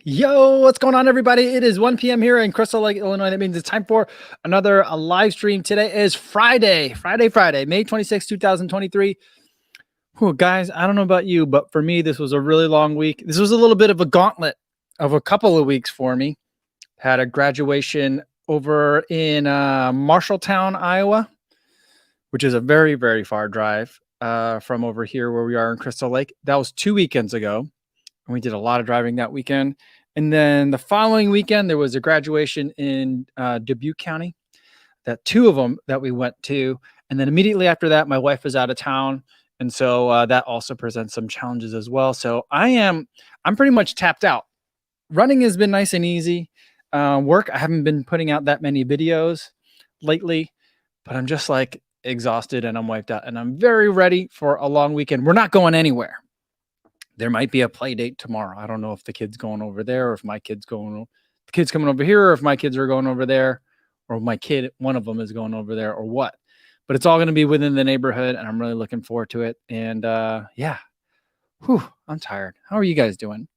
Yo, what's going on, everybody? It is 1 p.m. here in Crystal Lake, Illinois. That means it's time for another live stream. Today is Friday, May 26, 2023. Whew, guys, I don't know about you, but for me, this was a really long week. This was a little bit of a gauntlet of a couple of weeks for me. Had a graduation over in Marshalltown, Iowa, which is a very, very far drive from over here where we are in Crystal Lake. That was 2 weekends ago, and we did a lot of driving that weekend. And then the following weekend, there was a graduation in Dubuque County, that two of them that we went to. And then immediately after that, my wife was out of town. And so that also presents some challenges as well. So I'm pretty much tapped out. Running has been nice and easy. Work, I haven't been putting out that many videos lately, but I'm just like exhausted and I'm wiped out and I'm very ready for a long weekend. We're not going anywhere. There might be a play date tomorrow. I don't know if the kid's going over there or if my kid's going, the kid's coming over here, or if my kids are going over there, or my kid, one of them is going over there, or what. But it's all going to be within the neighborhood, and I'm really looking forward to it. And yeah, I'm tired. How are you guys doing?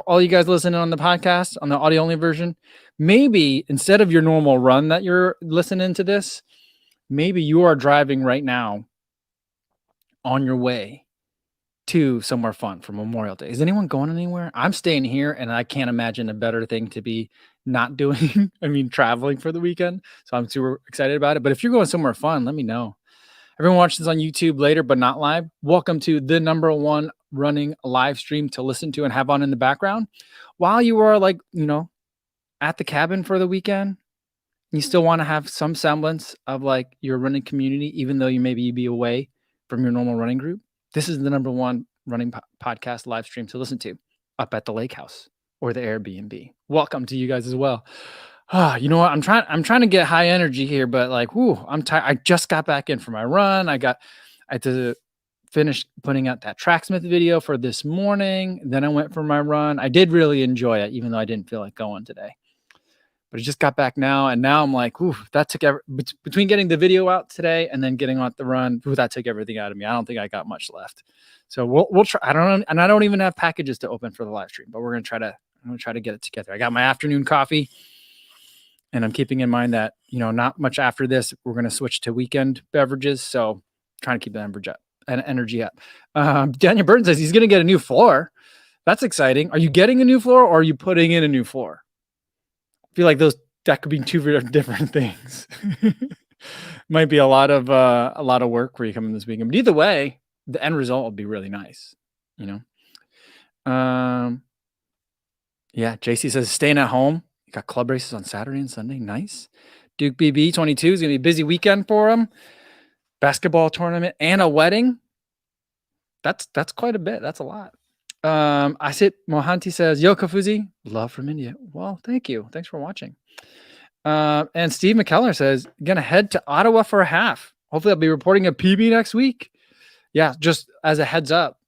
All you guys listening on the podcast, on the audio only version, maybe instead of your normal run that you're listening to this, maybe you are driving right now on your way to somewhere fun for Memorial Day. Is anyone going anywhere? I'm staying here, and I can't imagine a better thing to be not doing. I mean, traveling for the weekend. So I'm super excited about it. But if you're going somewhere fun, let me know. Everyone watches this on YouTube later, but not live. Welcome to the #1 running live stream to listen to and have on in the background while you are at the cabin for the weekend. You still want to have some semblance of like your running community, even though you maybe be away from your normal running group. This is the #1 running podcast live stream to listen to up at the lake house or the Airbnb. Welcome to you guys as well. You know what? I'm trying to get high energy here, but I'm tired. I just got back in for my run. I had to finish putting out that Tracksmith video for this morning. Then I went for my run. I did really enjoy it, even though I didn't feel like going today. But I just got back now, and now I'm like, that took between getting the video out today and then getting on the run, that took everything out of me. I don't think I got much left. So we'll try. I don't know, and I don't even have packages to open for the live stream, but I'm gonna try to get it together. I got my afternoon coffee, and I'm keeping in mind that not much after this, we're gonna switch to weekend beverages. So trying to keep the energy up. Daniel Burton says he's gonna get a new floor. That's exciting. Are you getting a new floor, or are you putting in a new floor? I feel like that could be two different things. Might be a lot of work for you coming this weekend. But either way, the end result will be really nice. Yeah, JC says staying at home. You got club races on Saturday and Sunday. Nice. Duke BB 22 is gonna be a busy weekend for him. Basketball tournament and a wedding. That's quite a bit. That's a lot. Asit Mohanty says, Yo, Kafuzi, love from India. Well, thank you. Thanks for watching. And Steve McKellar says, going to head to Ottawa for a half. Hopefully I'll be reporting a PB next week. Yeah, just as a heads up,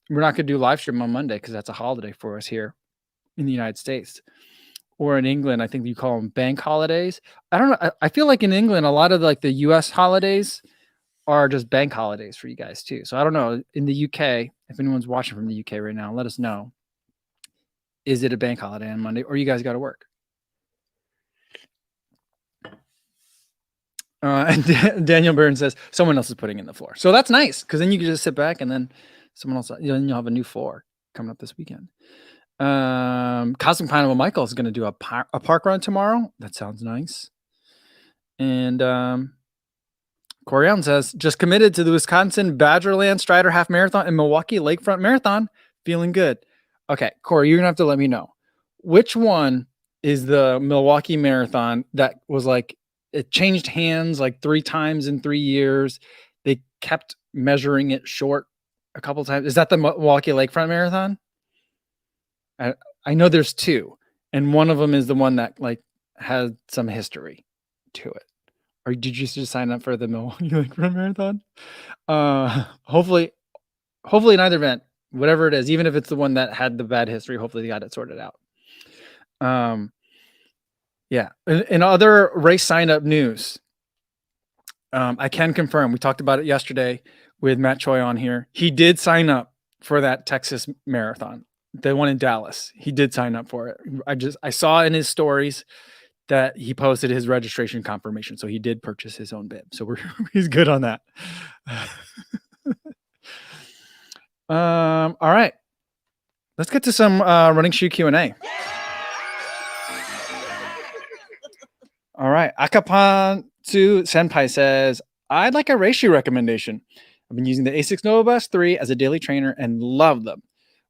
we're not going to do live stream on Monday because that's a holiday for us here in the United States. Or in England, I think you call them bank holidays. I don't know. I feel like in England, a lot of the US holidays are just bank holidays for you guys too. So I don't know. In the UK, if anyone's watching from the UK right now, let us know. Is it a bank holiday on Monday, or you guys got to work? And Daniel Byrne says someone else is putting in the floor. So that's nice because then you can just sit back and then someone else, you'll have a new floor coming up this weekend. Cosmic Pineapple Michael is going to do a park run tomorrow. That sounds nice. And Corian says, just committed to the Wisconsin Badgerland Strider Half Marathon and Milwaukee Lakefront Marathon. Feeling good. Okay, Corey, you're going to have to let me know. Which one is the Milwaukee Marathon that was it changed hands 3 times in 3 years? They kept measuring it short a couple times. Is that the Milwaukee Lakefront Marathon? I know there's 2, and one of them is the one that has some history to it. Or did you just sign up for the Milwaukee Lakefront Marathon? Hopefully in either event, whatever it is, even if it's the one that had the bad history, hopefully they got it sorted out. Yeah. In other race sign-up news, I can confirm, we talked about it yesterday with Matt Choi on here. He did sign up for that Texas marathon The one in Dallas. He did sign up for it. I saw in his stories that he posted his registration confirmation, so he did purchase his own bib. So he's good on that. All right. Let's get to some running shoe Q&A. All right. Akapantu Senpai says, I'd like a race shoe recommendation. I've been using the Asics Nova Blast 3 as a daily trainer and love them.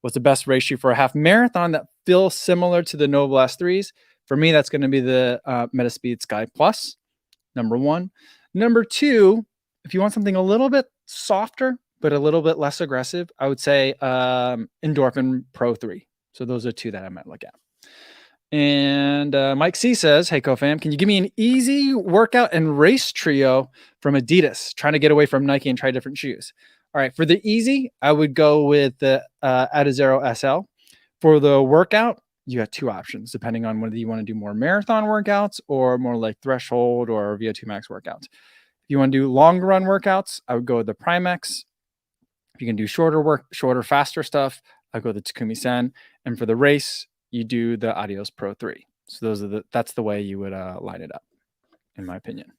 What's the best race shoe for a half marathon that feels similar to the Nova Blast 3s? For me, that's going to be the Metaspeed Sky Plus, number one. Number two, if you want something a little bit softer, but a little bit less aggressive, I would say Endorphin Pro 3. So those are two that I might look at. And Mike C says, hey, CoFam, can you give me an easy workout and race trio from Adidas? Trying to get away from Nike and try different shoes. All right, for the easy, I would go with the Adizero SL. For the workout, you got two options, depending on whether you want to do more marathon workouts or more like threshold or VO2 max workouts. If you want to do long run workouts, I would go with the Primex. If you can do shorter, faster stuff, I'd go with the Takumi Sen. And for the race, you do the Adios Pro 3. So that's the way you would line it up, in my opinion.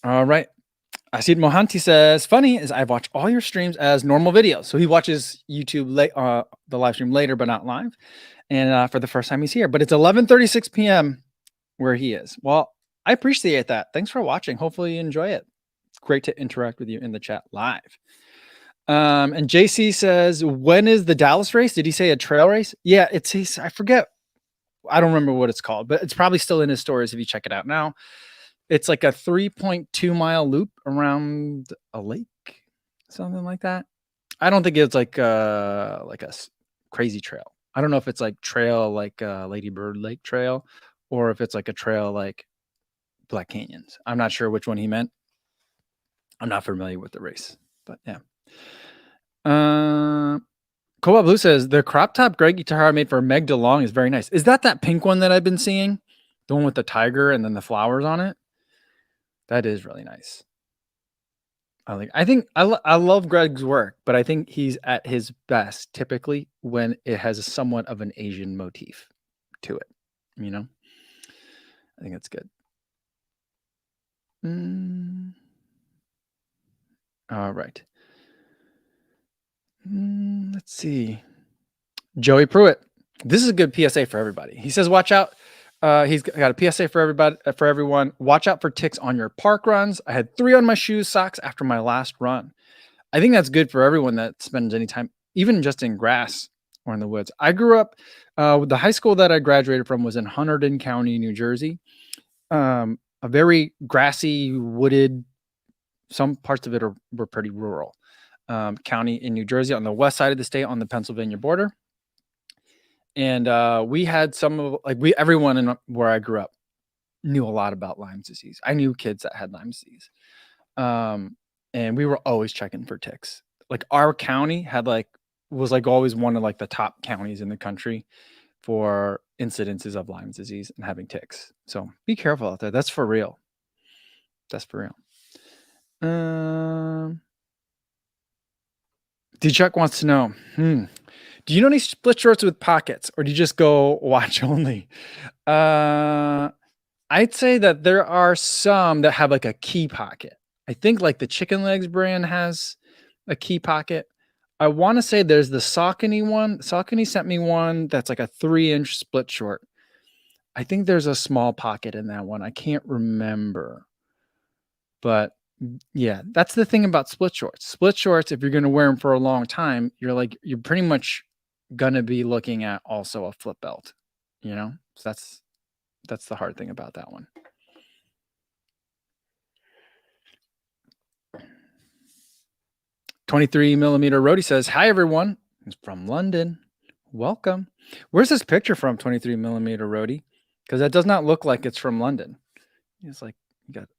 All right. Asid Mohanty says, funny is I've watched all your streams as normal videos. So he watches YouTube the live stream later, but not live. And for the first time he's here, but it's 11:36 p.m. where he is. Well, I appreciate that. Thanks for watching. Hopefully you enjoy it. It's great to interact with you in the chat live. And JC says, when is the Dallas race? Did he say a trail race? Yeah, I forget. I don't remember what it's called, but it's probably still in his stories if you check it out now. It's like a 3.2 mile loop around a lake, something like that. I don't think it's like a crazy trail. I don't know if it's like trail like Lady Bird Lake Trail or if it's like a trail like Black Canyons. I'm not sure which one he meant. I'm not familiar with the race, but yeah. Cobalt Blue says the crop top Greg Itahara made for Meg DeLong is very nice. Is that pink one that I've been seeing? The one with the tiger and then the flowers on it? That is really nice. I love Greg's work, but I think he's at his best typically when it has somewhat of an Asian motif to it. You know, I think that's good. All right. Let's see. Joey Pruitt. This is a good PSA for everybody. He says, watch out. He's got a PSA for everyone. Watch out for ticks on your park runs. I had 3 on my shoes, socks after my last run. I think that's good for everyone that spends any time, even just in grass or in the woods. I grew up, the high school that I graduated from was in Hunterdon County, New Jersey. A very grassy, wooded, some parts of it were pretty rural. County in New Jersey on the west side of the state on the Pennsylvania border. And we had everyone where I grew up knew a lot about Lyme disease. I knew kids that had Lyme disease. And we were always checking for ticks. Like our county was always one of the top counties in the country for incidences of Lyme disease and having ticks. So be careful out there. That's for real. That's for real. D-Chuck wants to know, do you know any split shorts with pockets or do you just go watch only? I'd say that there are some that have like a key pocket. I think like the Chicken Legs brand has a key pocket. I want to say there's the Saucony one. Saucony sent me one that's like a 3-inch split short. I think there's a small pocket in that one. I can't remember. But yeah, that's the thing about split shorts. Split shorts, if you're going to wear them for a long time, you're pretty much going to be looking at also a flip belt, you know? So that's the hard thing about that one. $23mm Roadie says, hi, everyone. He's from London. Welcome. Where's this picture from, 23mm Roadie? Because that does not look like it's from London. It's like you got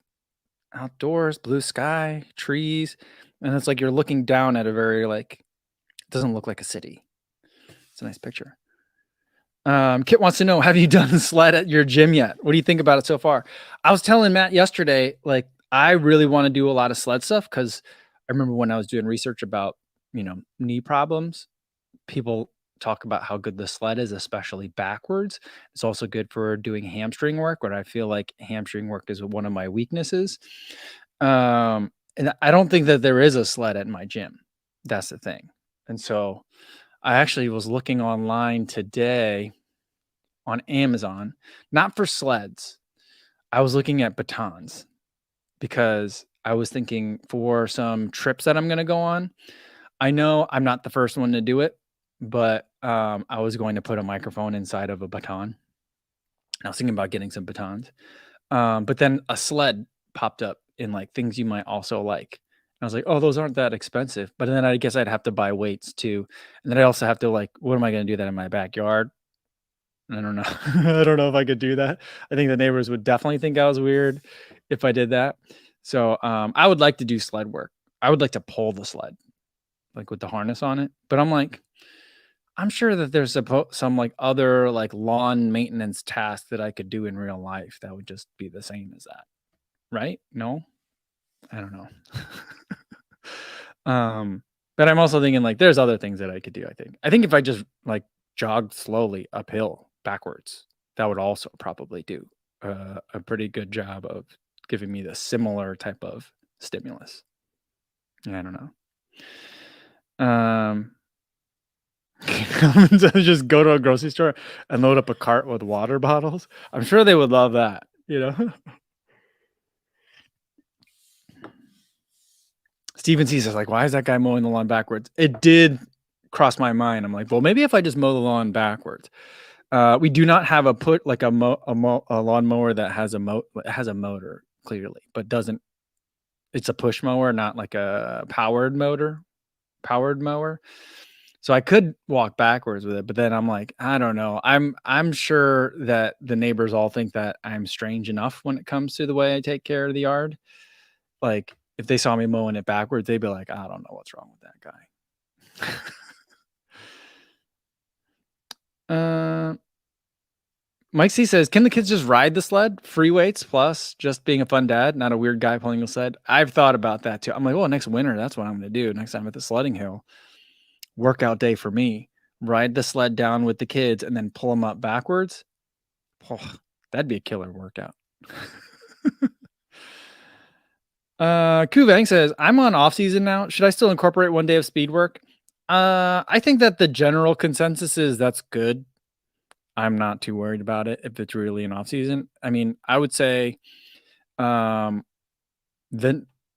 outdoors, blue sky, trees, and it's like you're looking down at a very it doesn't look like a city. It's a nice picture. Kit wants to know, have you done the sled at your gym yet? What do you think about it so far? I was telling Matt yesterday, I really want to do a lot of sled stuff because I remember when I was doing research about knee problems, people talk about how good the sled is, especially backwards. It's also good for doing hamstring work, when I feel like hamstring work is one of my weaknesses. And I don't think that there is a sled at my gym. That's the thing. And so I actually was looking online today on Amazon, not for sleds. I was looking at batons because I was thinking for some trips that I'm going to go on. I know I'm not the first one to do it, but I was going to put a microphone inside of a baton. I was thinking about getting some batons. But then a sled popped up in like things you might also like. I was like, oh, those aren't that expensive. But then I guess I'd have to buy weights too. And then I also have to like, what am I going to do that in my backyard? I don't know. I don't know if I could do that. I think the neighbors would definitely think I was weird if I did that. So I would like to do sled work. I would like to pull the sled, like with the harness on it. But I'm like, I'm sure that there's some like other like lawn maintenance task that I could do in real life that would just be the same as that. Right? No? I don't know. But I'm also thinking like there's other things that I could do, I think. I think if I just like jogged slowly uphill backwards, that would also probably do a pretty good job of giving me the similar type of stimulus. I don't know. Just go to a grocery store and load up a cart with water bottles. I'm sure they would love that, Steven C says, like, why is that guy mowing the lawn backwards? It did cross my mind. I'm like, well, maybe if I just mow the lawn backwards. We do not have a lawnmower that has a motor, clearly, but doesn't. It's a push mower, not like a powered mower. So I could walk backwards with it, but then I'm like, I don't know. I'm sure that the neighbors all think that I'm strange enough when it comes to the way I take care of the yard. Like if they saw me mowing it backwards, they'd be like, I don't know what's wrong with that guy. Mike C says, can the kids just ride the sled? Free weights plus just being a fun dad, not a weird guy pulling the sled. I've thought about that too. I'm like, well, next winter, that's what I'm going to do. Next time at the sledding hill, workout day for me. Ride the sled down with the kids and then pull them up backwards. Oh, that'd be a killer workout. Kuvang says, I'm on off season now. Should I still incorporate 1 day of speed work? I think that the general consensus is that's good. I'm not too worried about it if it's really an off season. I mean, I would say then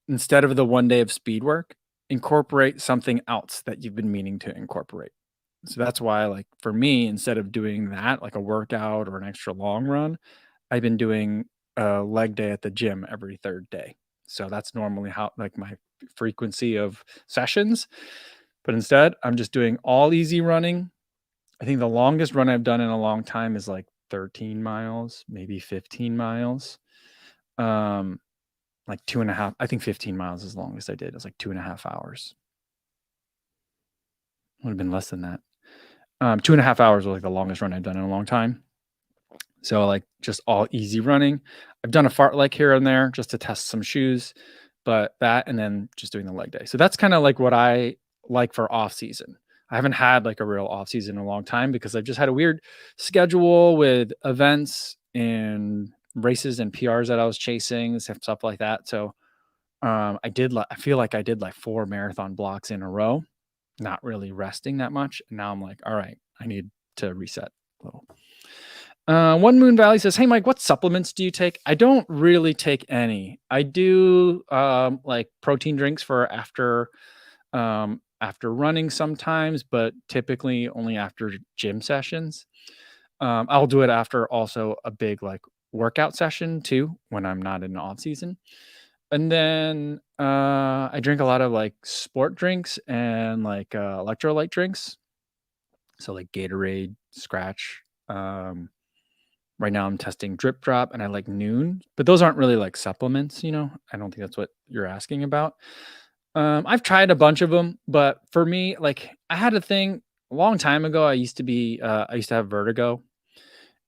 instead of the 1 day of speed work, incorporate something else that you've been meaning to incorporate. So that's why, like, for me, instead of doing that, like a workout or an extra long run, I've been doing a leg day at the gym every third day. So that's normally how, like, my frequency of sessions. But instead, I'm just doing all easy running. I think the longest run I've done in a long time is like 13 miles, maybe 15 miles. Like 2.5, I think 15 miles is the longest I did. It was like 2.5 hours. Would have been less than that. 2.5 hours was like the longest run I've done in a long time. So like just all easy running. I've done a fartlek here and there just to test some shoes, but that and then just doing the leg day. So that's kind of like what I like for off season. I haven't had like a real off season in a long time because I've just had a weird schedule with events and races and PRs that I was chasing, stuff like that. So I feel like I did like 4 marathon blocks in a row, not really resting that much. And now I'm like, all right, I need to reset a little. One Moon Valley says, hey Mike, what supplements do you take? I don't really take any. I do like protein drinks for after running sometimes, but typically only after gym sessions. I'll do it after also a big like workout session too, when I'm not in off season. And then I drink a lot of like sport drinks and like electrolyte drinks. So like Gatorade, Scratch. Right now I'm testing Drip Drop and I like Noon, but those aren't really like supplements, I don't think that's what you're asking about. I've tried a bunch of them, but for me, like I had a thing a long time ago. I used to have vertigo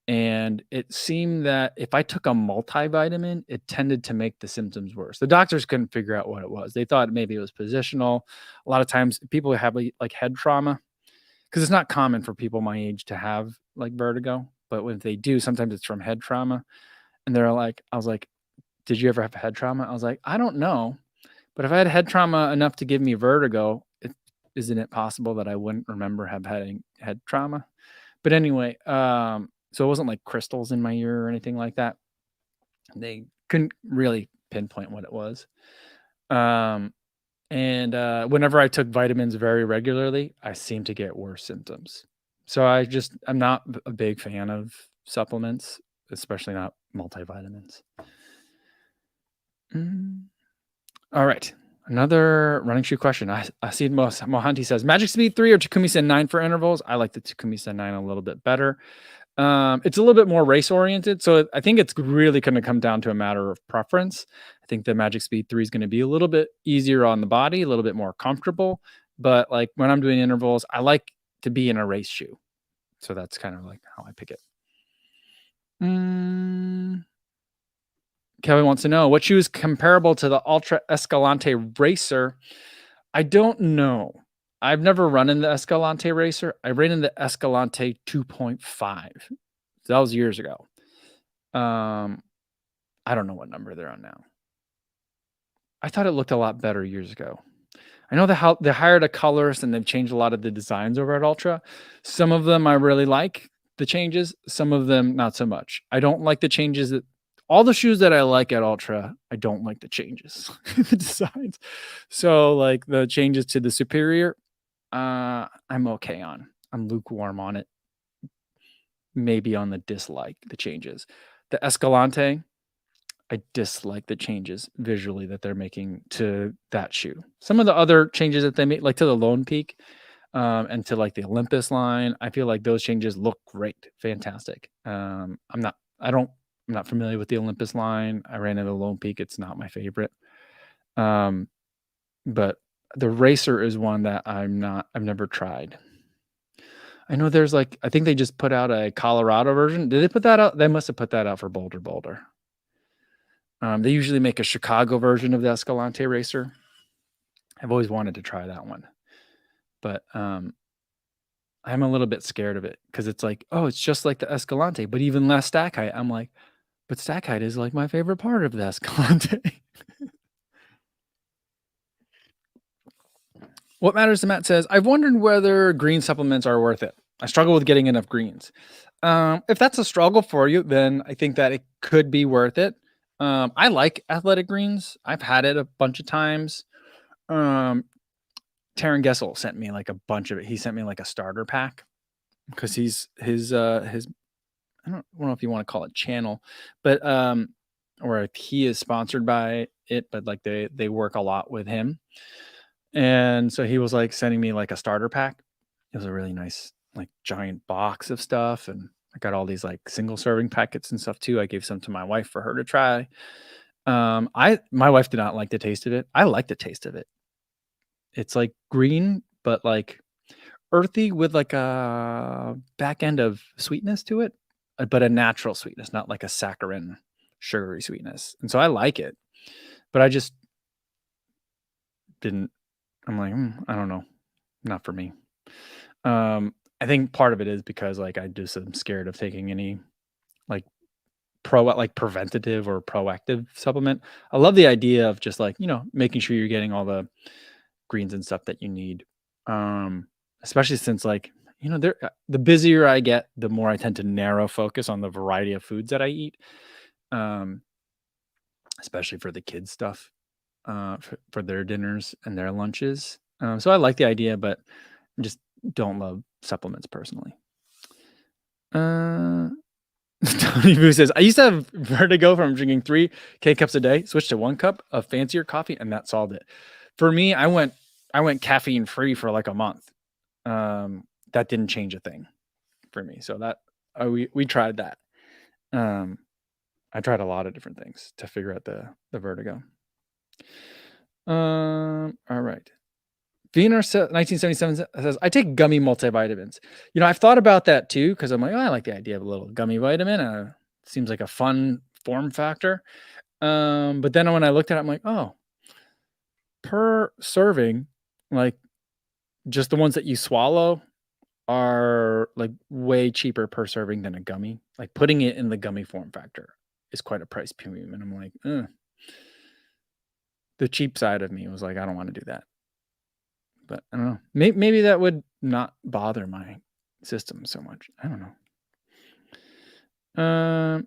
And it seemed that if I took a multivitamin, it tended to make the symptoms worse. The doctors couldn't figure out what it was. They thought maybe it was positional. A lot of times people who have like head trauma, because it's not common for people my age to have like vertigo, but when they do, sometimes it's from head trauma. And they're like, I was like, did you ever have head trauma? I was like, I don't know. But if I had head trauma enough to give me vertigo, isn't it possible that I wouldn't remember having head trauma? But anyway, so it wasn't like crystals in my ear or anything like that. They couldn't really pinpoint what it was. Um, and whenever I took vitamins very regularly, I seemed to get worse symptoms. So I'm not a big fan of supplements, especially not multivitamins. Mm. All right. Another running shoe question. I see Mohanty says Magic Speed 3 or Takumi Sen 9 for intervals. I like the Takumi Sen 9 a little bit better. It's a little bit more race oriented. So I think it's really going to come down to a matter of preference. I think the Magic Speed 3 is going to be a little bit easier on the body, a little bit more comfortable. But like when I'm doing intervals, I like to be in a race shoe. So that's kind of like how I pick it. Kelly wants to know what shoe is comparable to the Ultra Escalante Racer. I don't know. I've never run in the Escalante Racer. I ran in the Escalante 2.5. That was years ago. I don't know what number they're on now. I thought it looked a lot better years ago. I know they hired a colorist and they've changed a lot of the designs over at Ultra. Some of them I really like the changes. Some of them not so much. I don't like the changes that all the shoes that I like at Ultra, I don't like the changes, the designs. So like the changes to the Superior, I'm okay on. I'm lukewarm on it. Maybe on the dislike the changes. The Escalante, I dislike the changes visually that they're making to that shoe. Some of the other changes that they made, like to the Lone Peak, and to like the Olympus line, I feel like those changes look great, fantastic. I'm not familiar with the Olympus line. I ran into the Lone Peak. It's not my favorite. But the Racer is one that I've never tried. I know there's like, I think they just put out a Colorado version. Did they put that out? They must have put that out for Boulder. They usually make a Chicago version of the Escalante Racer. I've always wanted to try that one, but I'm a little bit scared of it because it's like, oh, it's just like the Escalante, but even less stack height. I'm like, but stack height is like my favorite part of the Escalante. What matters to Matt says, I've wondered whether green supplements are worth it. I struggle with getting enough greens. If that's a struggle for you, then I think that it could be worth it. I like athletic greens. I've had it a bunch of times. Taryn Gessel sent me like a bunch of it. He sent me like a starter pack because his I don't know if you want to call it channel, but or he is sponsored by it, but like they work a lot with him. And so he was like sending me like a starter pack. It was a really nice, like giant box of stuff. And I got all these like single serving packets and stuff too. I gave some to my wife for her to try. My wife did not like the taste of it. I like the taste of it. It's like green, but like earthy with like a back end of sweetness to it, but a natural sweetness, not like a saccharin sugary sweetness. And so I like it, but I just didn't. I'm like, I don't know, not for me. I think part of it is because like I just am scared of taking any like preventative or proactive supplement. I love the idea of just like, making sure you're getting all the greens and stuff that you need. Especially since like, the busier I get, the more I tend to narrow focus on the variety of foods that I eat. Especially for the kids stuff, for their dinners and their lunches. So I like the idea, but I just don't love supplements personally. Tony Boo says, I used to have vertigo from drinking 3 K-cups a day, switched to 1 cup of fancier coffee, and that solved it. For me, I went caffeine free for like a month. That didn't change a thing for me. So that we tried that. I tried a lot of different things to figure out the vertigo. All right. Venus1977 says, I take gummy multivitamins. I've thought about that too, because I'm like, oh, I like the idea of a little gummy vitamin. Seems like a fun form factor. But then when I looked at it, I'm like, oh, per serving, like just the ones that you swallow are like way cheaper per serving than a gummy. Like putting it in the gummy form factor is quite a price premium. And I'm like, the cheap side of me was like, I don't want to do that. But I don't know. Maybe that would not bother my system so much. I don't know.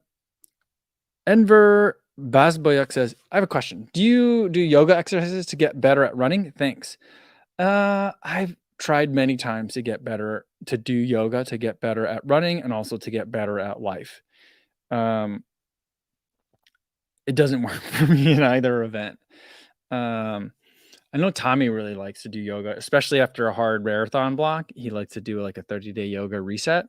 Enver Bazboyak says, I have a question. Do you do yoga exercises to get better at running? Thanks. I've tried many times to get better, to do yoga, to get better at running, and also to get better at life. It doesn't work for me in either event. I know Tommy really likes to do yoga, especially after a hard marathon block. He likes to do like a 30-day yoga reset.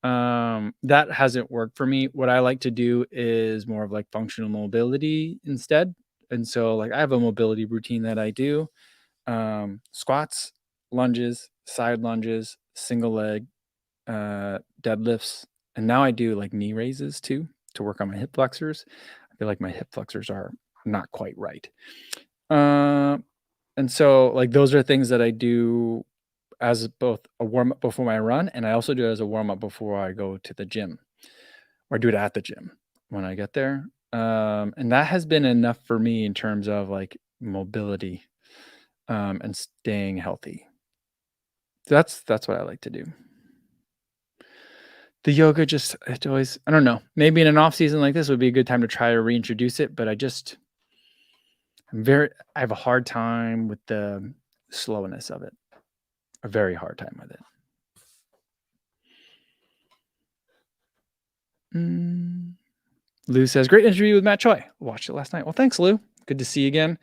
That hasn't worked for me. What I like to do is more of like functional mobility instead. And so like I have a mobility routine that I do. Squats, lunges, side lunges, single leg, deadlifts. And now I do like knee raises too to work on my hip flexors. I feel like my hip flexors are not quite right. And so like those are things that I do as both a warm up before my run, and I also do it as a warm up before I go to the gym, or I do it at the gym when I get there. And that has been enough for me in terms of like mobility, and staying healthy. So that's what I like to do. The yoga it always, I don't know, maybe in an off season like this would be a good time to try to reintroduce it, but I have a hard time with the slowness of it. A very hard time with it. Lou says, great interview with Matt Choi. Watched it last night. Well, thanks, Lou. Good to see you again.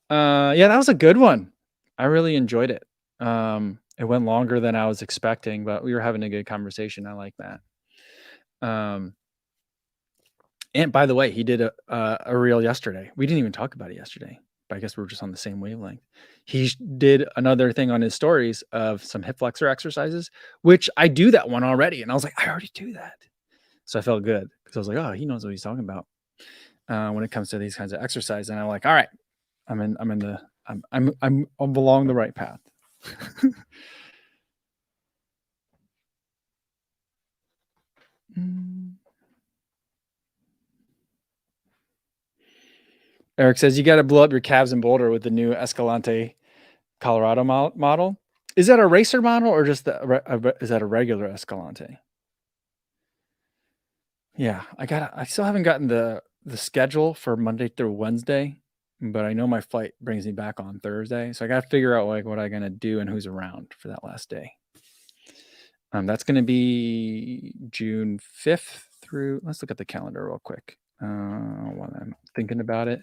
Yeah, that was a good one. I really enjoyed it. It went longer than I was expecting, but we were having a good conversation. I like that. And by the way, he did a reel yesterday. We didn't even talk about it yesterday, but I guess we're just on the same wavelength. He did another thing on his stories of some hip flexor exercises, which I do that one already. And I was like, I already do that. So I felt good because I was like, oh, he knows what he's talking about when it comes to these kinds of exercise. And I'm like, all right, I'm along the right path. Eric says you got to blow up your calves in Boulder with the new Escalante Colorado model. Is that a racer model or just is that a regular Escalante? Yeah, I still haven't gotten the schedule for Monday through Wednesday, but I know my flight brings me back on Thursday. So I got to figure out like what I'm going to do and who's around for that last day. That's going to be June 5th through, let's look at the calendar real quick. While I'm thinking about it.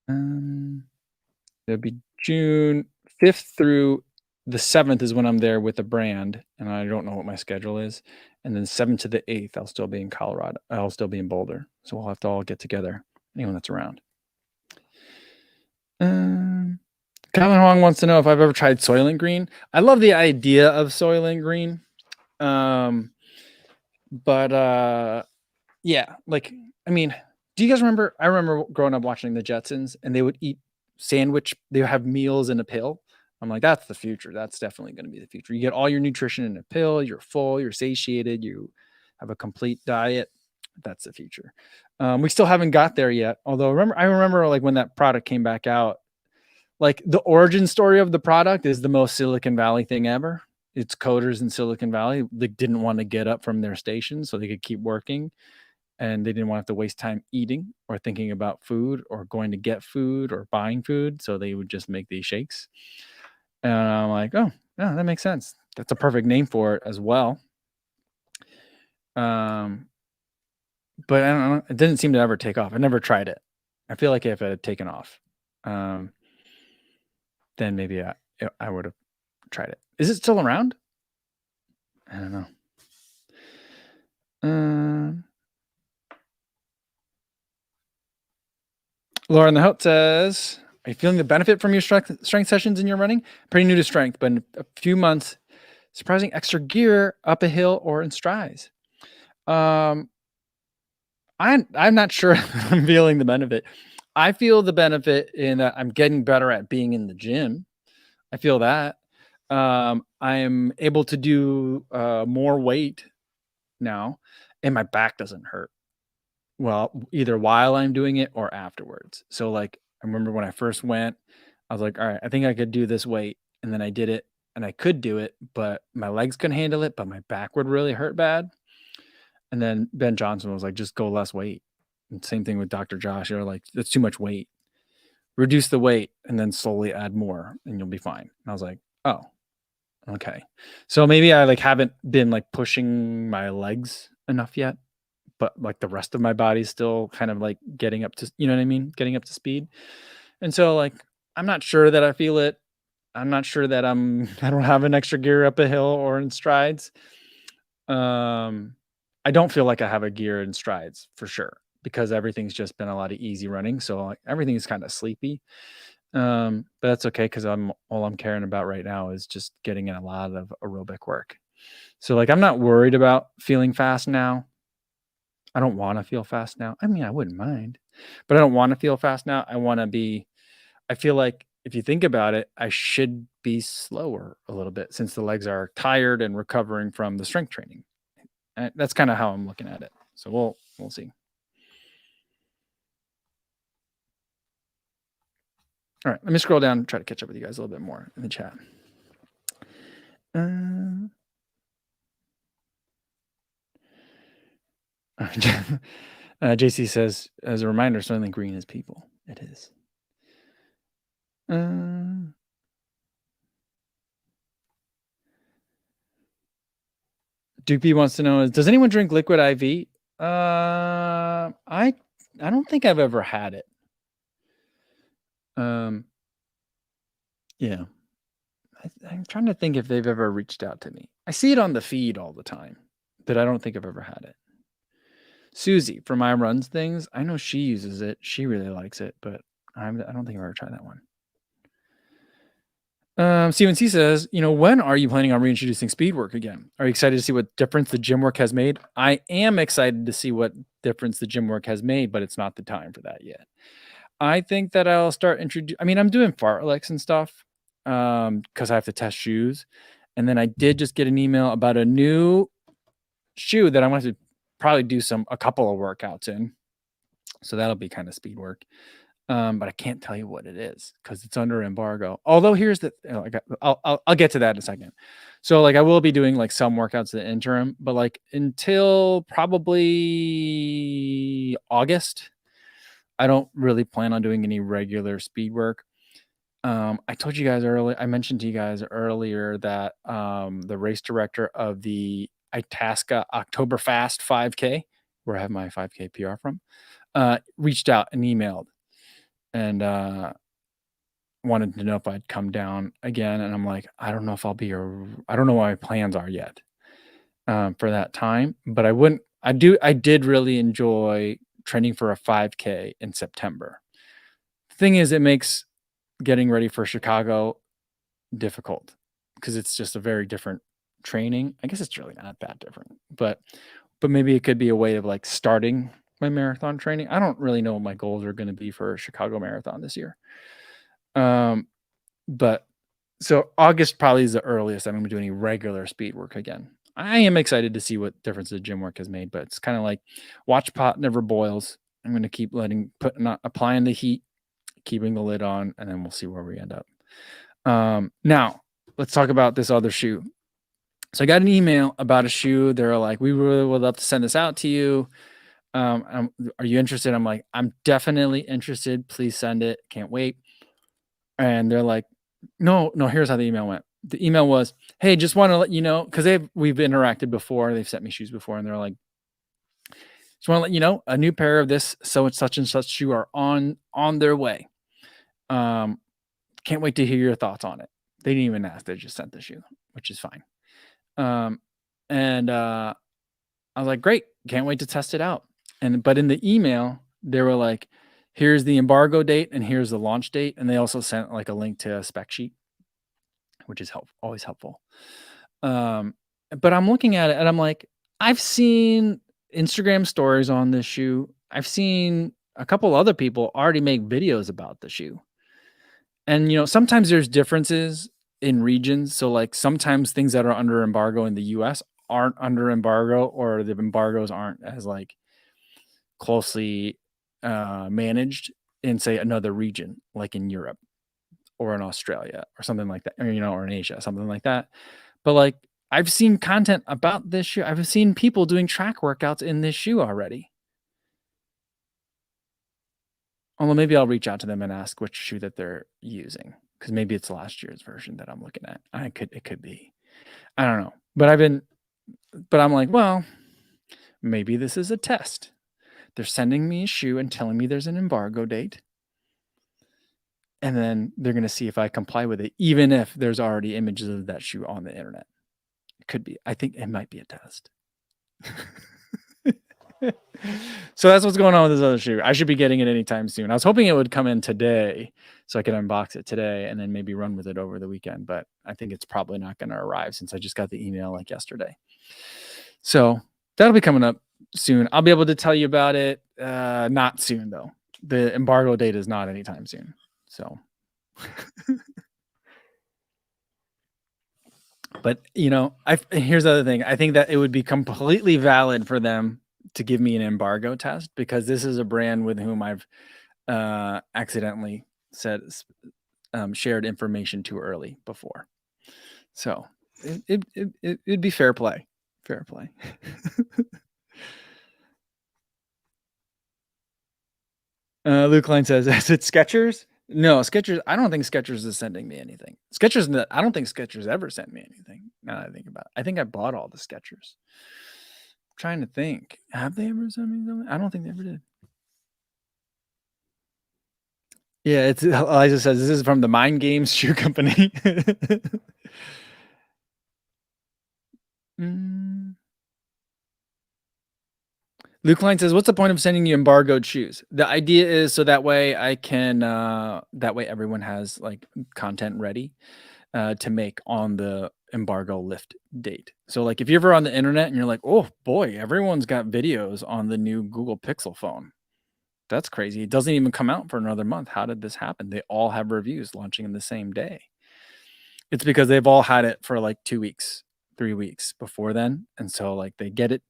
It'll be June 5th through the 7th is when I'm there with the brand, and I don't know what my schedule is. And then 7th to the 8th, I'll still be in Colorado. I'll still be in Boulder. So we'll have to all get together, anyone that's around. Calvin Huang wants to know if I've ever tried Soylent Green. I love the idea of Soylent Green. But yeah, like, I mean, do you guys remember? I remember growing up watching the Jetsons, and they would eat sandwich. They would have meals in a pill. I'm like, that's the future. That's definitely going to be the future. You get all your nutrition in a pill. You're full. You're satiated. You have a complete diet. That's the future. We still haven't got there yet. Although I remember like when that product came back out, like the origin story of the product is the most Silicon Valley thing ever. It's coders in Silicon Valley. They didn't want to get up from their station so they could keep working. And they didn't want to have to waste time eating or thinking about food or going to get food or buying food. So they would just make these shakes. And I'm like, oh, yeah, that makes sense. That's a perfect name for it as well. But I don't know. It didn't seem to ever take off. I never tried it. I feel like if it had taken off, then maybe I would have tried it. Is it still around? I don't know. Lauren the Hope says, Are you feeling the benefit from your strength sessions in your running? Pretty new to strength, but in a few months, surprising extra gear up a hill or in strides. I'm not sure I'm feeling the benefit. I feel the benefit in that I'm getting better at being in the gym. I feel that. I'm able to do more weight now, and my back doesn't hurt. Well, either while I'm doing it or afterwards. So like I remember when I first went, I was like, all right, I think I could do this weight. And then I did it and I could do it, but my legs couldn't handle it, but my back would really hurt bad. And then Ben Johnson was like, just go less weight. And same thing with Dr. Josh. They're like, that's too much weight. Reduce the weight and then slowly add more and you'll be fine. And I was like, oh, okay. So maybe I like haven't been like pushing my legs enough yet, but like the rest of my body's still kind of like getting up to, you know what I mean? Getting up to speed. And so like, I'm not sure that I feel it. I'm not sure that I don't have an extra gear up a hill or in strides. I don't feel like I have a gear in strides for sure because everything's just been a lot of easy running. So like everything is kind of sleepy. But that's okay because all I'm caring about right now is just getting in a lot of aerobic work. So like I'm not worried about feeling fast now. I don't want to feel fast now. I mean, I wouldn't mind, but I don't want to feel fast now. I feel like if you think about it, I should be slower a little bit since the legs are tired and recovering from the strength training. And that's kind of how I'm looking at it. So we'll see. All right, let me scroll down and try to catch up with you guys a little bit more in the chat. JC says, as a reminder, Soylent Green is people. It is. Duke B wants to know, does anyone drink liquid IV? I don't think I've ever had it. Yeah. I'm trying to think if they've ever reached out to me. I see it on the feed all the time, but I don't think I've ever had it. Susie from I Runs Things, I know she uses it. She really likes it, but I don't think I've ever tried that one. Steven C says, when are you planning on reintroducing speed work again? Are you excited to see what difference the gym work has made? I am excited to see what difference the gym work has made, but it's not the time for that yet. I think that I'll start I'm doing fartleks and stuff because I have to test shoes. And then I did just get an email about a new shoe that I want to probably do a couple of workouts in. So that'll be kind of speed work. But I can't tell you what it is because it's under embargo. Although here's I'll get to that in a second. So like I will be doing like some workouts in the interim, but like until probably August, I don't really plan on doing any regular speed work. I mentioned to you guys earlier that the race director of the Itasca Oktoberfest 5K, where I have my 5K PR from, reached out and emailed and wanted to know if I'd come down again. And I'm like, I don't know if I'll be I don't know what my plans are yet for that time, but I did really enjoy training for a 5K in September. The thing is, it makes getting ready for Chicago difficult because it's just a very different training. I guess it's really not that different, but maybe it could be a way of like starting my marathon training. I don't really know what my goals are going to be for Chicago Marathon this year. But so August probably is the earliest I'm going to do any regular speed work again. I am excited to see what difference the gym work has made, but it's kind of like watch pot never boils. I'm going to keep not applying the heat, keeping the lid on, and then we'll see where we end up. Now let's talk about this other shoe. So I got an email about a shoe. They're like, we really would love to send this out to you. Are you interested? I'm like, I'm definitely interested. Please send it. Can't wait. And they're like, no, here's how the email went. The email was, hey, just want to let you know, because we've interacted before. They've sent me shoes before, and they're like, just want to let you know, a new pair of this such and such shoe are on their way. Can't wait to hear your thoughts on it. They didn't even ask. They just sent the shoe, which is fine. And I was like, great. Can't wait to test it out. But in the email, they were like, here's the embargo date and here's the launch date. And they also sent like a link to a spec sheet, which is always helpful. But I'm looking at it and I'm like, I've seen Instagram stories on this shoe. I've seen a couple other people already make videos about the shoe. And, sometimes there's differences in regions. So, like, sometimes things that are under embargo in the US aren't under embargo, or the embargoes aren't as, like, closely managed in, say, another region, like in Europe or in Australia or something like that, or in Asia, something like that. But, like, I've seen content about this shoe. I've seen people doing track workouts in this shoe already. Although maybe I'll reach out to them and ask which shoe that they're using, because maybe it's last year's version that I'm looking at. It could be. I don't know. But I'm like, well, maybe this is a test. They're sending me a shoe and telling me there's an embargo date. And then they're going to see if I comply with it, even if there's already images of that shoe on the internet. It could be. I think it might be a test. So that's what's going on with this other shoe. I should be getting it anytime soon. I was hoping it would come in today so I could unbox it today and then maybe run with it over the weekend. But I think it's probably not going to arrive since I just got the email like yesterday. So that'll be coming up soon. I'll be able to tell you about it. Not soon, though. The embargo date is not anytime soon. So, but here's the other thing. I think that it would be completely valid for them to give me an embargo test, because this is a brand with whom I've accidentally shared information too early before. So it'd be fair play. Fair play. Luke Klein says, is it Skechers? No, Skechers. I don't think Skechers is sending me anything. Skechers. I don't think Skechers ever sent me anything. Now that I think about it, I think I bought all the Skechers. I'm trying to think. Have they ever sent me something? I don't think they ever did. Yeah, it's Eliza says this is from the Mind Games Shoe Company. Luke Klein says, what's the point of sending you embargoed shoes? The idea is so that way I can, that way everyone has like content ready to make on the embargo lift date. So like if you're ever on the internet and you're like, oh boy, everyone's got videos on the new Google Pixel phone. That's crazy. It doesn't even come out for another month. How did this happen? They all have reviews launching in the same day. It's because they've all had it for like 2 weeks, 3 weeks before then. And so like they get it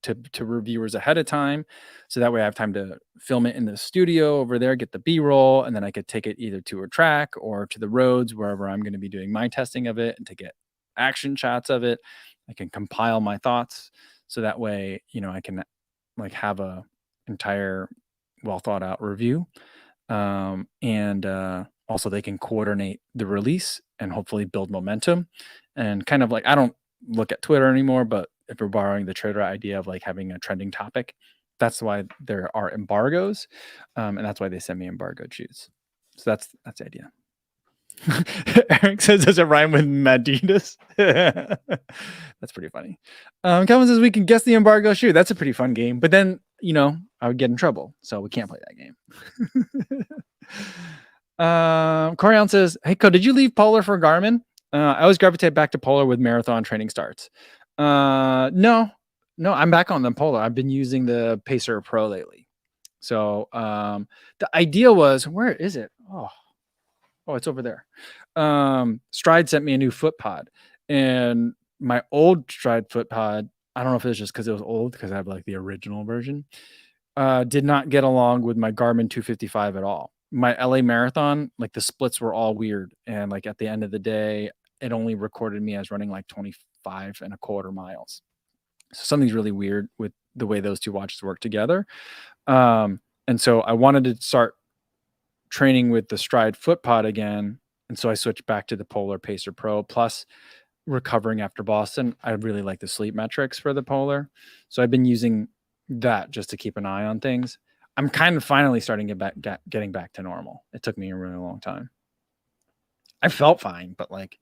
to reviewers ahead of time. So that way I have time to film it in the studio over there, get the B-roll, and then I could take it either to a track or to the roads, wherever I'm going to be doing my testing of it, and to get action shots of it. I can compile my thoughts. So that way, I can like have a entire well thought out review. And also they can coordinate the release and hopefully build momentum. And kind of like, I don't look at Twitter anymore, but if we're borrowing the Twitter idea of like having a trending topic, that's why there are embargoes. And that's why they send me embargoed shoes. So that's the idea. Eric says, does it rhyme with Madidas? That's pretty funny. Calvin says we can guess the embargo shoe. That's a pretty fun game, but then I would get in trouble, so we can't play that game. Corian says, hey Co, did you leave Polar for Garmin? I always gravitate back to Polar with marathon training starts. No, I'm back on the Polar. I've been using the Pacer Pro lately. So the idea was, where is it? Oh, it's over there. Stride sent me a new foot pod, and my old Stride foot pod, I don't know if it was just because it was old, because I have like the original version, did not get along with my Garmin 255 at all. My LA marathon, like the splits were all weird. And like at the end of the day, it only recorded me as running like 25.25 miles. So something's really weird with the way those two watches work together. And so I wanted to start training with the Stride foot pod again. And so I switched back to the Polar Pacer Pro. Plus, recovering after Boston, I really like the sleep metrics for the Polar. So I've been using that just to keep an eye on things. I'm kind of finally starting to getting back to normal. It took me a really long time. I felt fine, but like,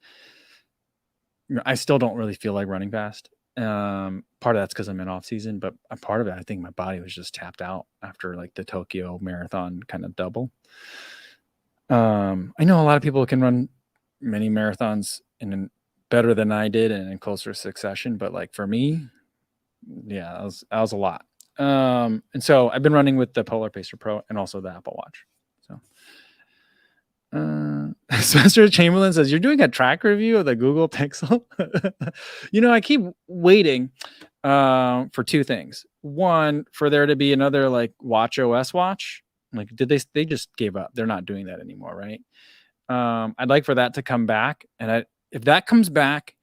I still don't really feel like running fast. Part of that's because I'm in off season, but a part of it, I think my body was just tapped out after like the Tokyo marathon kind of double. I know a lot of people can run many marathons in better than I did and in closer succession, but like for me, yeah, that was a lot. And so I've been running with the Polar Pacer Pro and also the Apple Watch. So Spencer Chamberlain says, you're doing a track review of the Google Pixel. I keep waiting for two things. One, for there to be another like Watch OS watch. Like, they just gave up. They're not doing that anymore, right? I'd like for that to come back. And if that comes back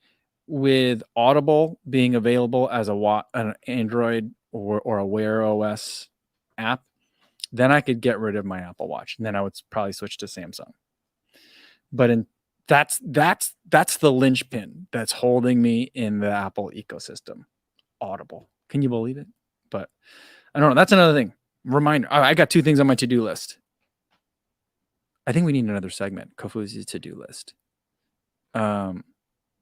with Audible being available as an Android or a Wear OS app, then I could get rid of my Apple Watch. And then I would probably switch to Samsung. But that's the linchpin that's holding me in the Apple ecosystem. Audible. Can you believe it? But I don't know. That's another thing. Reminder. I got two things on my to-do list. I think we need another segment. Kofuzi's to-do list. And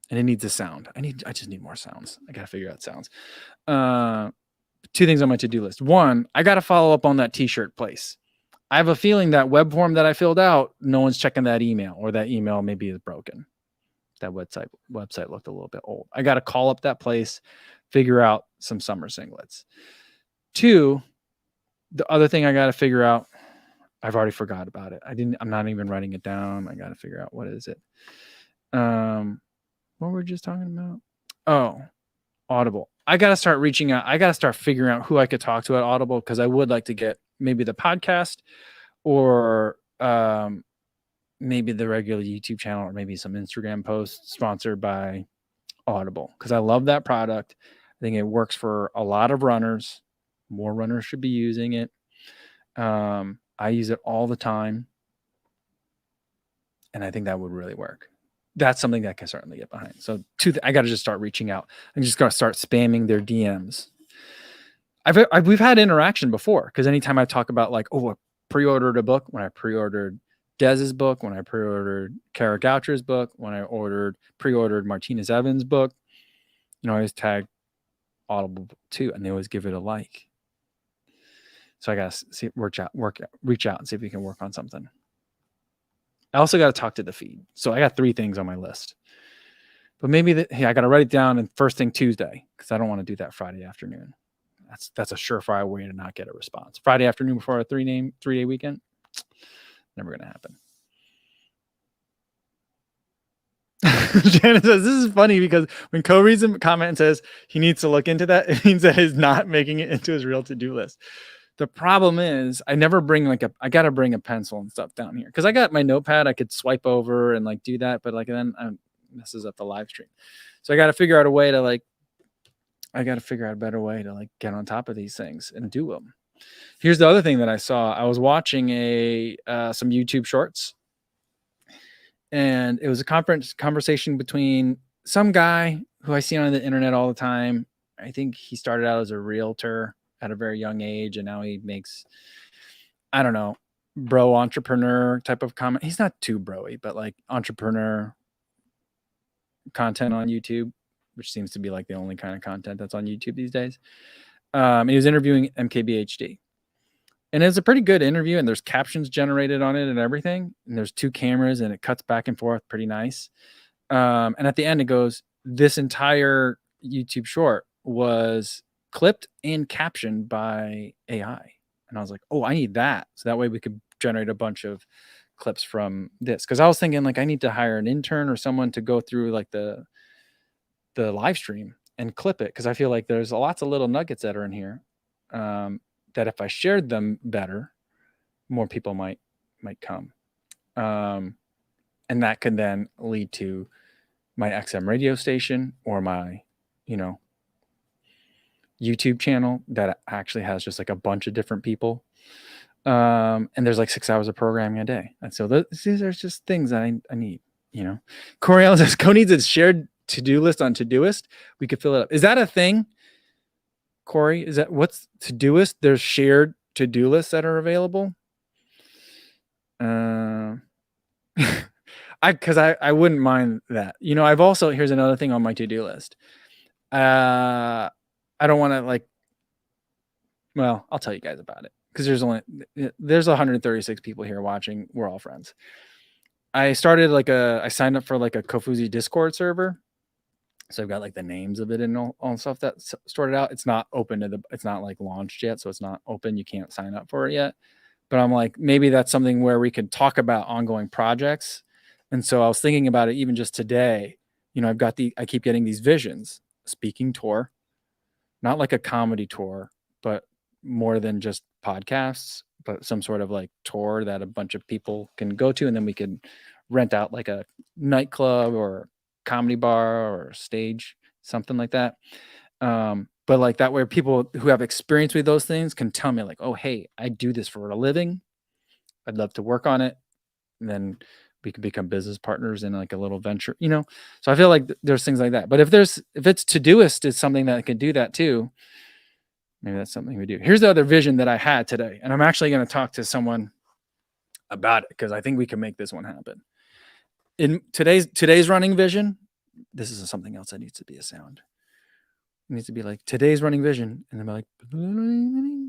it needs a sound. I just need more sounds. I gotta figure out sounds. Two things on my to-do list. One, I gotta follow up on that t-shirt place. I have a feeling that web form that I filled out, no one's checking that email, or that email maybe is broken. That website looked a little bit old. I got to call up that place, figure out some summer singlets. Two, the other thing I got to figure out, I've already forgot about it. I'm not even writing it down. I got to figure out what is it. What were we just talking about? Oh, Audible. I got to start reaching out. I got to start figuring out who I could talk to at Audible, because I would like to get maybe the podcast or maybe the regular YouTube channel, or maybe some Instagram posts sponsored by Audible, because I love that product. I think it works for a lot of runners. More runners should be using it. I use it all the time, and I think that would really work. That's something that I can certainly get behind. So I got to just start reaching out. I'm just going to start spamming their DMs. We've had interaction before, because anytime I talk about like, I pre-ordered a book, when I pre-ordered Dez's book, when I pre-ordered Kara Goucher's book, when I pre-ordered Martinez Evans' book, I always tag Audible too, and they always give it a like. So I gotta reach out and see if we can work on something. I also got to talk to the feed. So I got 3 things on my list, but maybe I got to write it down and first thing Tuesday, because I don't want to do that Friday afternoon. That's a surefire way to not get a response. Friday afternoon before a 3-day weekend, never going to happen. Janet says, this is funny because when Co reads a comment and says he needs to look into that, it means that he's not making it into his real to-do list. The problem is I never bring I got to bring a pencil and stuff down here, because I got my notepad. I could swipe over and like do that, but like then it messes up the live stream. So I got to figure out a way to a better way to like get on top of these things and do them. Here's the other thing that I saw. I was watching some YouTube shorts, and it was a conversation between some guy who I see on the internet all the time. I think he started out as a realtor at a very young age, and now he makes, I don't know, bro entrepreneur type of comment. He's not too broy, but like entrepreneur content on YouTube, which seems to be like the only kind of content that's on YouTube these days. And he was interviewing MKBHD. And it's a pretty good interview, and there's captions generated on it and everything. And there's 2 cameras, and it cuts back and forth pretty nice. And at the end, it goes, this entire YouTube short was clipped and captioned by AI. And I was like, I need that. So that way we could generate a bunch of clips from this. Because I was thinking like I need to hire an intern or someone to go through like the live stream and clip it, because I feel like there's lots of little nuggets that are in here that if I shared them better, more people might come, and that could then lead to my XM radio station or my YouTube channel that actually has just like a bunch of different people, and there's like 6 hours of programming a day. And so these are just things that I need. Corey Allen says Co needs a shared to-do list on Todoist. We could fill it up. Is that a thing, Corey? Is that what's Todoist? There's shared to-do lists that are available. Because I wouldn't mind that. I've also, here's another thing on my to-do list. I don't want to like. Well, I'll tell you guys about it because there's 136 people here watching. We're all friends. I signed up for like a Kofuzi Discord server. So I've got like the names of it and all stuff that's sorted out. It's not open it's not like launched yet. So it's not open. You can't sign up for it yet. But I'm like, maybe that's something where we could talk about ongoing projects. And so I was thinking about it even just today. I keep getting these visions, speaking tour, not like a comedy tour, but more than just podcasts, but some sort of like tour that a bunch of people can go to. And then we could rent out like a nightclub or comedy bar or stage, something like that. But like that where people who have experience with those things can tell me like, oh, hey, I do this for a living. I'd love to work on it. And then we could become business partners in like a little venture, So I feel like there's things like that. But if it's Todoist is something that can do that too, maybe that's something we do. Here's the other vision that I had today. And I'm actually going to talk to someone about it because I think we can make this one happen. In today's running vision, this is something else that needs to be a sound. It needs to be like today's running vision, and then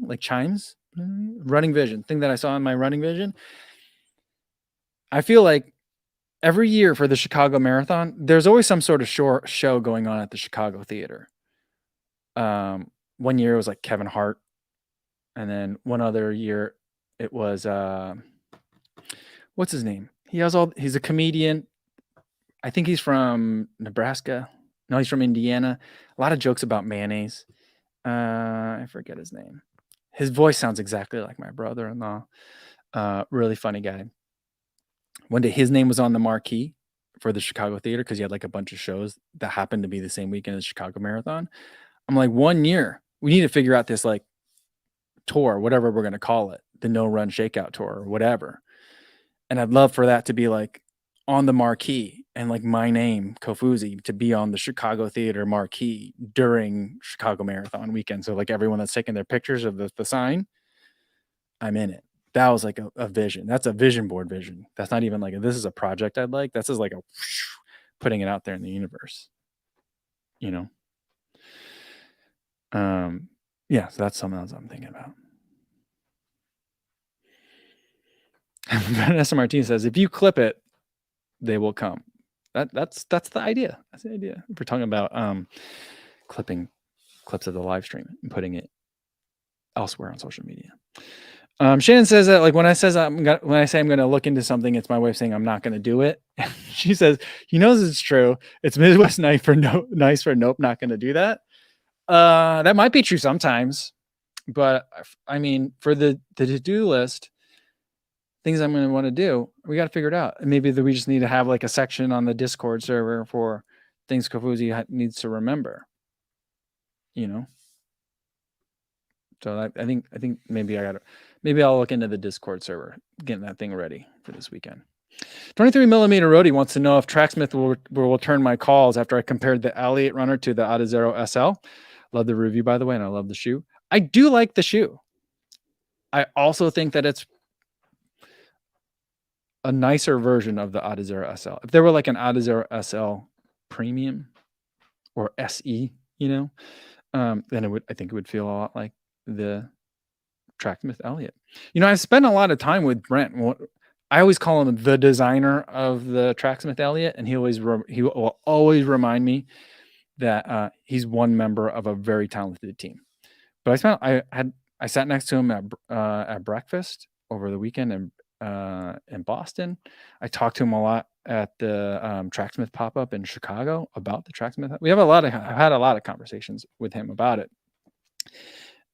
like chimes, running vision, thing that I saw in my running vision. I feel like every year for the Chicago Marathon, there's always some sort of show going on at the Chicago Theater. 1 year it was like Kevin Hart, and then one other year it was what's his name? He's a comedian. I think he's from Nebraska. No, he's from Indiana. A lot of jokes about mayonnaise. I forget his name. His voice sounds exactly like my brother-in-law. Really funny guy. One day his name was on the marquee for the Chicago Theater because he had like a bunch of shows that happened to be the same weekend as Chicago Marathon. I'm like, 1 year, we need to figure out this like tour, whatever we're going to call it, the No Run Shakeout tour or whatever. And I'd love for that to be like on the marquee and like my name, Kofuzi, to be on the Chicago Theater marquee during Chicago Marathon weekend. So like everyone that's taking their pictures of the sign, I'm in it. That was like a vision. That's a vision board vision. That's not even like this is a project I'd like. That's just like putting it out there in the universe. Yeah, so that's something else I'm thinking about. Vanessa Martinez says, if you clip it, they will come. That's the idea. That's the idea. If we're talking about clipping clips of the live stream and putting it elsewhere on social media. Shannon says that like when I say I'm going to look into something, it's my way of saying I'm not going to do it. She says he knows it's true. It's Midwest nice for nope, not going to do that. That might be true sometimes, but I mean for the to-do list, things I'm going to want to do, we got to figure it out. And maybe we just need to have like a section on the Discord server for things Kofuzi needs to remember. So I think maybe I'll look into the Discord server, getting that thing ready for this weekend. 23mm Roadie wants to know if Tracksmith will return my calls after I compared the Elliott runner to the Adizero SL. Love the review, by the way, and I love the shoe. I do like the shoe. I also think that it's a nicer version of the Adizero SL. If there were like an Adizero SL Premium or SE, then I think it would feel a lot like the Tracksmith Elliott. I've spent a lot of time with Brent. I always call him the designer of the Tracksmith Elliott, and he will always remind me that he's one member of a very talented team. But I sat next to him at breakfast over the weekend in Boston. I talked to him a lot at the Tracksmith pop-up in Chicago about the Tracksmith. I've had a lot of conversations with him about it.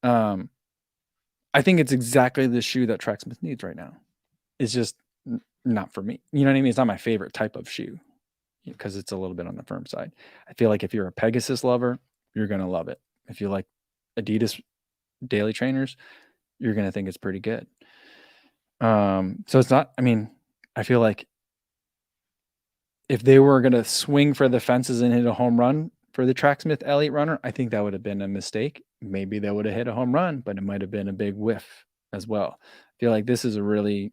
I think it's exactly the shoe that Tracksmith needs right now. It's just not for me. You know what I mean? It's not my favorite type of shoe because it's a little bit on the firm side. I feel like if you're a Pegasus lover, you're going to love it. If you like Adidas daily trainers, you're going to think it's pretty good. So it's not, I feel like if they were going to swing for the fences and hit a home run for the Tracksmith Elliott runner, I think that would have been a mistake. Maybe they would have hit a home run, but it might have been a big whiff as well. I feel like this is a really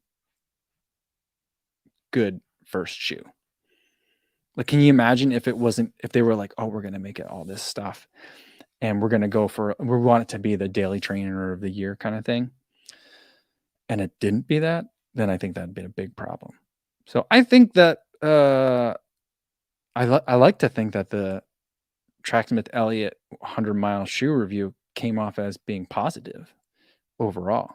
good first shoe. Like, can you imagine if they were like, oh, we're going to make it all this stuff and we're going to we want it to be the daily trainer of the year kind of thing. And it didn't be that, then I think that'd be a big problem. So I think that, I like to think that the Tracksmith Elliott 100-mile shoe review came off as being positive overall.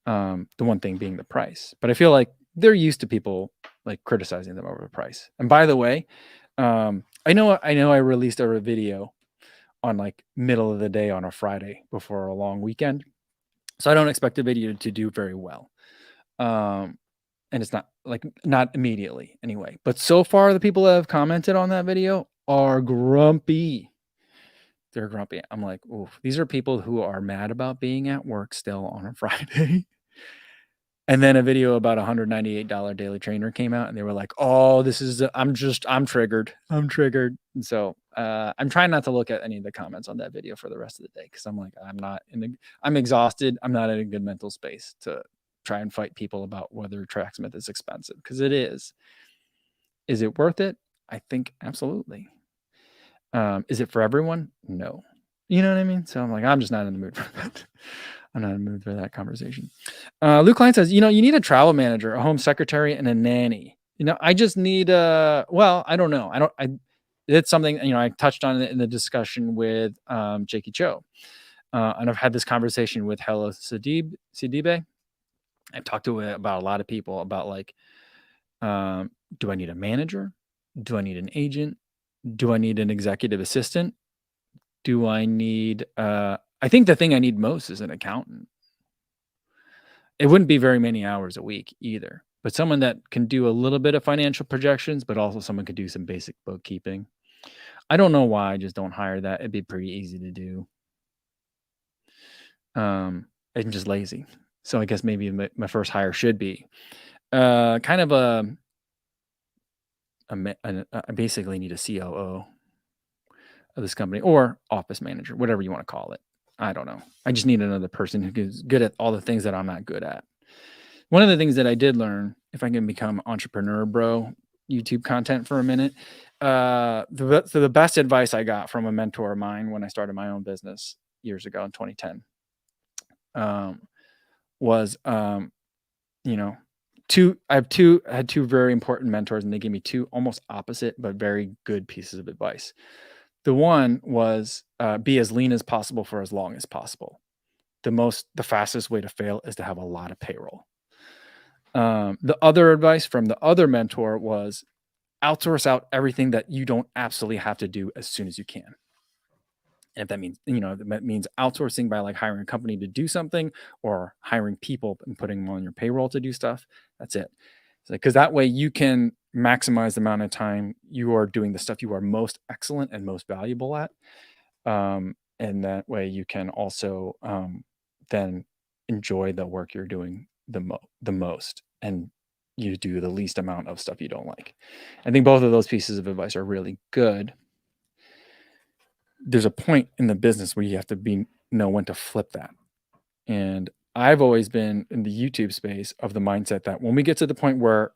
The one thing being the price, but I feel like they're used to people like criticizing them over the price. And by the way, I know I released a video on like middle of the day on a Friday before a long weekend, so I don't expect the video to do very well. And it's not immediately anyway. But so far, the people that have commented on that video are grumpy. They're grumpy. I'm like, oof, these are people who are mad about being at work still on a Friday. And then a video about $198 daily trainer came out, and they were like, "Oh, I'm triggered. I'm triggered." And so I'm trying not to look at any of the comments on that video for the rest of the day because I'm like, I'm exhausted. I'm not in a good mental space to try and fight people about whether Tracksmith is expensive because it is. Is it worth it? I think absolutely. Is it for everyone? No. You know what I mean? So I'm like, I'm just not in the mood for that. I'm not in the mood for that conversation. Luke Klein says, you need a travel manager, a home secretary, and a nanny. I just need well, I don't know. It's something, I touched on it in the discussion with Jakey Cho. And I've had this conversation with Hello Sidibe. I've talked to it about a lot of people about like, do I need a manager? Do I need an agent? Do I need an executive assistant? Do I need I think the thing I need most is an accountant. It wouldn't be very many hours a week either, but someone that can do a little bit of financial projections, but also someone could do some basic bookkeeping. I don't know why I just don't hire that. It'd be pretty easy to do. I'm just lazy. So I guess maybe my first hire should be kind of I basically need a COO of this company or office manager, whatever you want to call it. I don't know. I just need another person who's good at all the things that I'm not good at. One of the things that I did learn, if I can become entrepreneur bro, YouTube content for a minute, the best advice I got from a mentor of mine when I started my own business years ago in 2010 was, I had two very important mentors, and they gave me two almost opposite but very good pieces of advice. The one was be as lean as possible for as long as possible. The fastest way to fail is to have a lot of payroll. The other advice from the other mentor was outsource out everything that you don't absolutely have to do as soon as you can. And if that means, that means outsourcing by like hiring a company to do something or hiring people and putting them on your payroll to do stuff, that's it. Because that way you can maximize the amount of time you are doing the stuff you are most excellent and most valuable at. And that way you can also then enjoy the work you're doing the most, and you do the least amount of stuff you don't like. I think both of those pieces of advice are really good. There's a point in the business where you have to know when to flip that. And I've always been in the YouTube space of the mindset that when we get to the point where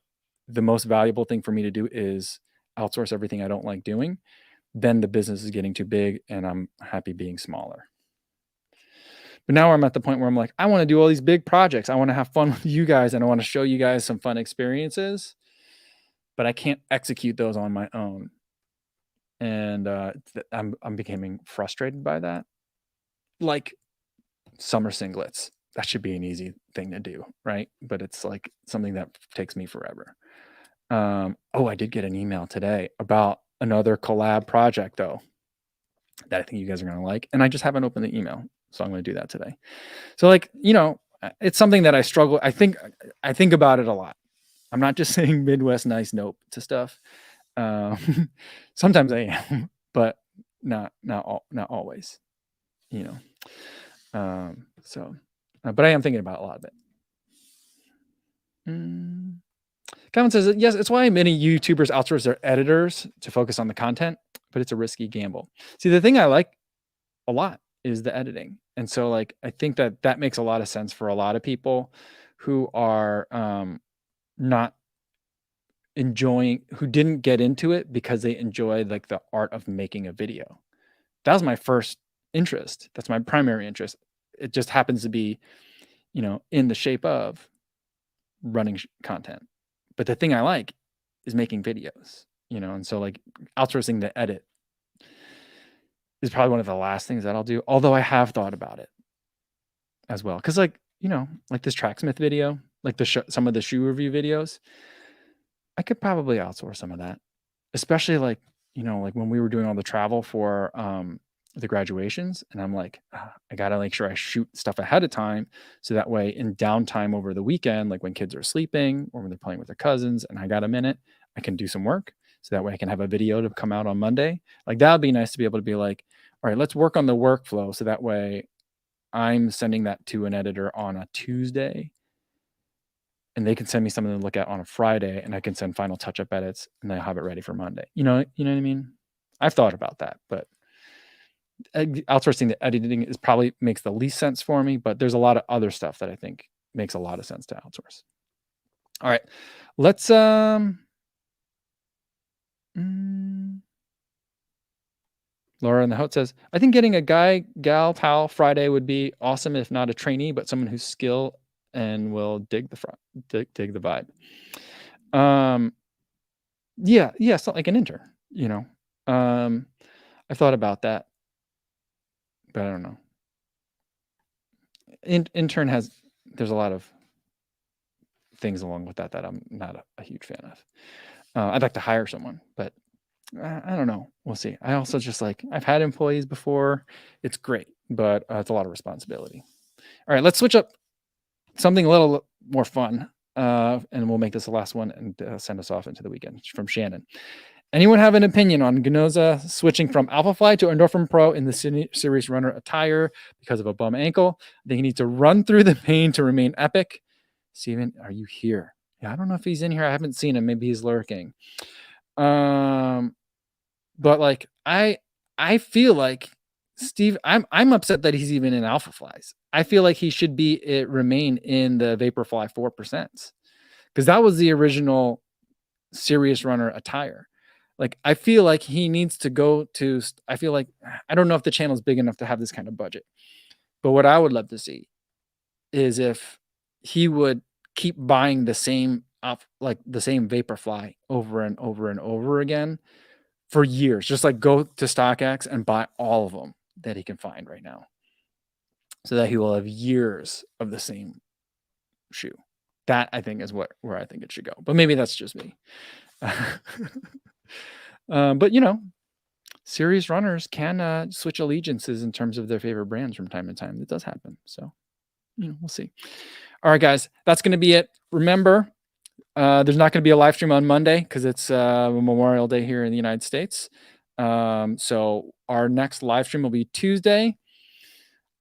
the most valuable thing for me to do is outsource everything I don't like doing, then the business is getting too big and I'm happy being smaller. But now I'm at the point where I'm like, I want to do all these big projects. I want to have fun with you guys and I want to show you guys some fun experiences, but I can't execute those on my own. And I'm becoming frustrated by that. Like summer singlets, that should be an easy thing to do, right? But it's like something that takes me forever. I did get an email today about another collab project though that I think you guys are going to like. And I just haven't opened the email. So I'm going to do that today. So like, it's something that I struggle. I think about it a lot. I'm not just saying Midwest nice nope to stuff. Sometimes I am, but not always, but I am thinking about a lot of it. Kevin says, yes, it's why many YouTubers outsource their editors to focus on the content, but it's a risky gamble. See, the thing I like a lot is the editing. And so like, I think that makes a lot of sense for a lot of people who are not who didn't get into it because they enjoy like the art of making a video. That was my first interest. That's my primary interest. It just happens to be, in the shape of running content. But the thing I like is making videos, and so like outsourcing the edit is probably one of the last things that I'll do. Although I have thought about it as well. Cause like, like this Tracksmith video, like some of the shoe review videos, I could probably outsource some of that, especially like, like when we were doing all the travel for the graduations, and I'm like, I gotta make sure I shoot stuff ahead of time, so that way in downtime over the weekend, like when kids are sleeping or when they're playing with their cousins, and I got a minute, I can do some work, so that way I can have a video to come out on Monday. Like that would be nice to be able to be like, all right, let's work on the workflow, so that way I'm sending that to an editor on a Tuesday, and they can send me something to look at on a Friday, and I can send final touch-up edits, and then I'll have it ready for Monday. You know what I mean? I've thought about that, but outsourcing the editing is probably makes the least sense for me, but there's a lot of other stuff that I think makes a lot of sense to outsource. All right, let's Laura in the Hote says, I think getting a guy, gal, pal Friday would be awesome, if not a trainee, but someone who's skilled and will dig the vibe. Yeah, it's not like an intern, I thought about that, but I don't know. Intern there's a lot of things along with that I'm not a huge fan of. I'd like to hire someone, but I don't know. We'll see. I also just like, I've had employees before. It's great, but it's a lot of responsibility. All right, let's switch up something a little more fun, and we'll make this the last one and send us off into the weekend. It's from Shannon. Anyone have an opinion on Gnoza switching from Alphafly to Endorphin Pro in the Series Runner attire because of a bum ankle? I think he needs to run through the pain to remain epic. Steven, are you here? Yeah, I don't know if he's in here. I haven't seen him. Maybe he's lurking. But like I feel like Steve, I'm upset that he's even in Alphaflies. I feel like he should remain in the Vaporfly 4%, because that was the original Serious Runner attire. Like I feel like he needs to go to. I feel like, I don't know if the channel is big enough to have this kind of budget, but what I would love to see is if he would keep buying the same Vaporfly over and over and over again for years. Just like go to StockX and buy all of them that he can find right now, so that he will have years of the same shoe. That I think is where I think it should go. But maybe that's just me. But serious runners can switch allegiances in terms of their favorite brands from time to time. It does happen. So, we'll see. All right, guys, that's going to be it. Remember, there's not going to be a live stream on Monday because it's Memorial Day here in the United States. So our next live stream will be Tuesday.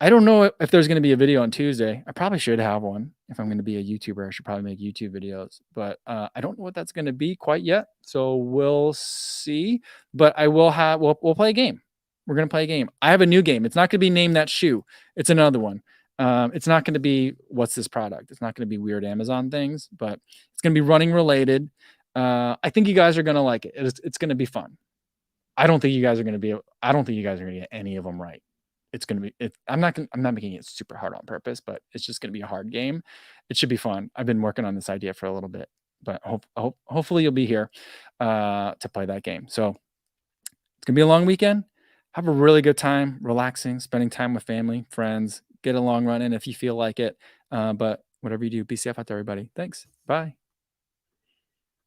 I don't know if there's going to be a video on Tuesday. I probably should have one. If I'm going to be a YouTuber, I should probably make YouTube videos, but I don't know what that's going to be quite yet. So we'll see, but we'll play a game. We're going to play a game. I have a new game. It's not going to be Name That Shoe. It's another one. It's not going to be what's this product. It's not going to be weird Amazon things, but it's going to be running related. I think you guys are going to like it. It's going to be fun. I don't think you guys are going to get any of them right. It's going to be, I'm not making it super hard on purpose, but it's just going to be a hard game. It should be fun. I've been working on this idea for a little bit, but hopefully you'll be here to play that game. So it's going to be a long weekend. Have a really good time, relaxing, spending time with family, friends, get a long run in if you feel like it. But whatever you do, be safe out there, everybody. Thanks. Bye.